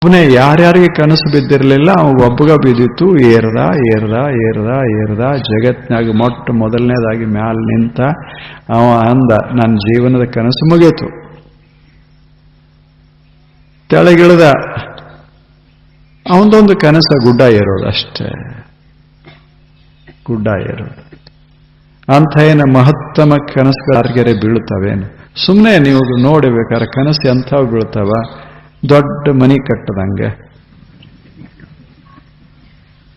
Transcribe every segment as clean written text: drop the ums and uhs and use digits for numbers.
ಅವನೇ ಯಾರ್ಯಾರಿಗೆ ಕನಸು ಬಿದ್ದಿರಲಿಲ್ಲ ಅವ ಒಬ್ಬಗ ಬಿದ್ದಿತ್ತು. ಏರ್ದ ಜಗತ್ನಾಗ ಮೊದಲನೇದಾಗಿ ಮ್ಯಾಲ ನಿಂತ ಅವ ಅಂದ, ನನ್ನ ಜೀವನದ ಕನಸು ಮುಗೀತು. ತೆಳಗಿಳಿದ, ಅವನದೊಂದು ಕನಸ ಗುಡ್ಡ ಏರೋದು ಅಷ್ಟೇ, ಗುಡ್ಡ ಏರೋದು. ಅಂಥ ಏನು ಮಹತ್ತಮ ಕನಸುಗಾರಿಗೆರೆ ಬೀಳ್ತವೇನು? ಸುಮ್ಮನೆ ನೀವು ನೋಡಬೇಕಾದ್ರೆ ಕನಸು ಎಂಥವು ಬೀಳ್ತಾವ? ದೊಡ್ಡ ಮನಿ ಕಟ್ಟದಂಗೆ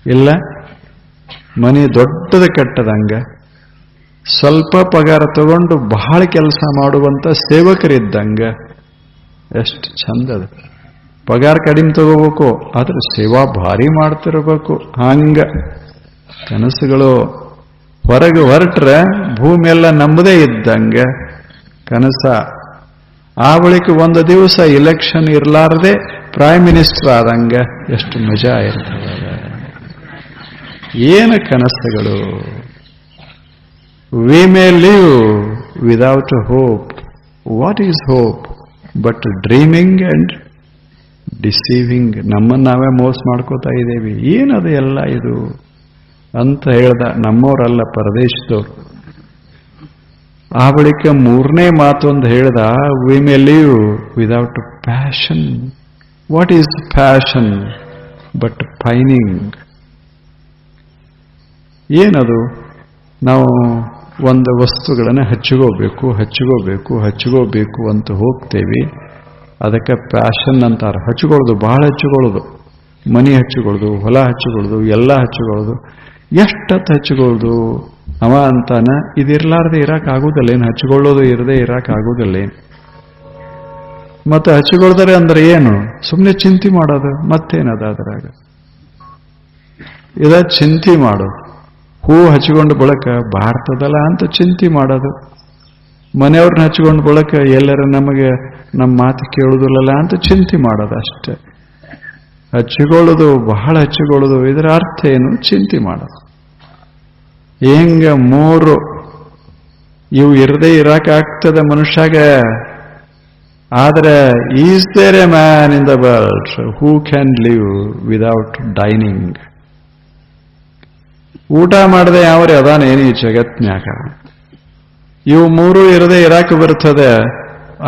ಇಲ್ಲ, ಮನಿ ದೊಡ್ಡದ ಕಟ್ಟದಂಗೆ, ಸ್ವಲ್ಪ ಪಗಾರ ತಗೊಂಡು ಬಹಳ ಕೆಲಸ ಮಾಡುವಂತ ಸೇವಕರಿದ್ದಂಗೆ. ಎಷ್ಟು ಚಂದದ ಪಗಾರ ಕಡಿಮೆ ತಗೋಬೇಕು, ಆದ್ರೆ ಸೇವಾ ಭಾರಿ ಮಾಡ್ತಿರ್ಬೇಕು. ಹಂಗ ಕನಸುಗಳು ಹೊರಗೆ ಹೊರಟ್ರೆ ಭೂಮಿಯೆಲ್ಲ ನಮ್ಮದೇ ಇದ್ದಂಗೆ ಕನಸ. ಆ ಬಳಿಕ ಒಂದು ದಿವಸ ಇಲೆಕ್ಷನ್ ಇರಲಾರದೆ ಪ್ರೈಮ್ ಮಿನಿಸ್ಟರ್ ಆದಂಗ ಎಷ್ಟು ಮಜಾ ಇರ್ತದೆ. ಏನು ಕನಸುಗಳು! We may live without hope. What is hope but dreaming and deceiving. ನಮ್ಮನ್ನು ನಾವೇ ಮೋಸ ಮಾಡ್ಕೋತಾ ಇದ್ದೇವೆ. ಏನದು ಎಲ್ಲ ಇದು ಅಂತ ಹೇಳ್ದ. ನಮ್ಮವರಲ್ಲ, ಪರದೇಶದವ್ರು. ಆ ಬಳಿಕ ಮೂರನೇ ಮಾತೊಂದು ಹೇಳ್ದ, we may live without passion. What is passion but pining. ಏನದು? ನಾವು ಒಂದು ವಸ್ತುಗಳನ್ನು ಹಚ್ಚಿಗೋಬೇಕು ಅಂತ ಹೋಗ್ತೇವೆ. ಅದಕ್ಕೆ ಪ್ಯಾಷನ್ ಅಂತಾರೆ. ಹಚ್ಕೊಳ್ಳೋದು, ಬಹಳ ಹಚ್ಚಿಕೊಳ್ಳೋದು, ಮನಿ ಹಚ್ಚಿಕೊಳ್ಳೋದು, ಹೊಲ ಹಚ್ಚಿಕೊಳ್ಳೋದು, ಎಲ್ಲ ಹಚ್ಚಿಕೊಳ್ಳೋದು. ಎಷ್ಟತ್ತು ಹಚ್ಚಿಕೊಳ್ಳೋದು? ಅವ ಅಂತಾನ, ಇದಿರ್ಲಾರ್ದೆ ಇರಕ್ ಆಗುದಿಲ್ಲೇನು? ಹಚ್ಚಿಕೊಳ್ಳೋದು ಇರದೆ ಇರಕ್ ಆಗುದಿಲ್ಲೇನು? ಮತ್ತೆ ಹಚ್ಚಿಕೊಳ್ಳದರೆ ಅಂದ್ರೆ ಏನು? ಸುಮ್ಮನೆ ಚಿಂತೆ ಮಾಡೋದು. ಮತ್ತೇನದ ಅದ್ರಾಗ? ಇದ ಚಿಂತೆ ಮಾಡೋದು. ಹೂ ಹಚ್ಚಿಕೊಂಡು ಬಳಕ ಬಾಡ್ತದಲ್ಲ ಅಂತ ಚಿಂತೆ ಮಾಡೋದು. ಮನೆಯವ್ರನ್ನ ಹಚ್ಚಿಕೊಂಡು ಬಳಕ ಎಲ್ಲರ ನಮಗೆ ನಮ್ಮ ಮಾತು ಕೇಳುದಿಲ್ಲಲ್ಲ ಅಂತ ಚಿಂತೆ ಮಾಡೋದು ಅಷ್ಟೇ. ಹಚ್ಚಿಕೊಳ್ಳೋದು, ಬಹಳ ಹಚ್ಚಿಕೊಳ್ಳೋದು, ಇದರ ಅರ್ಥ ಏನು? ಚಿಂತೆ ಮಾಡೋದು. ಹೆಂಗ ಮೂರು ಇವು ಇರದೇ ಇರಾಕಾಗ್ತದೆ ಮನುಷ್ಯಾಗ. ಆದ್ರೆ is there a man in the world who can live without dining. ಊಟ ಮಾಡದೆ ಯಾವ್ರೆ ಅದಾನೇನು ಈ ಜಗತ್ನ್ಯಾಗ? ಇವು ಮೂರು ಇರದೆ ಇರಾಕ ಬರ್ತದೆ,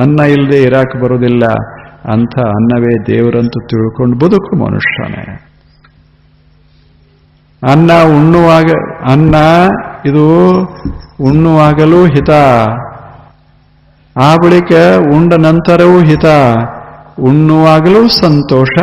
ಅನ್ನ ಇಲ್ಲದೆ ಇರಾಕ ಬರುವುದಿಲ್ಲ. ಅಂಥ ಅನ್ನವೇ ದೇವರಂತೂ ತಿಳ್ಕೊಂಡು ಬದುಕು ಮನುಷ್ಯನೇ. ಅನ್ನ ಇದು ಉಣ್ಣುವಾಗಲೂ ಹಿತ, ಆ ಬಳಿಕ ಉಂಡ ನಂತರವೂ ಹಿತ, ಉಣ್ಣುವಾಗಲೂ ಸಂತೋಷ,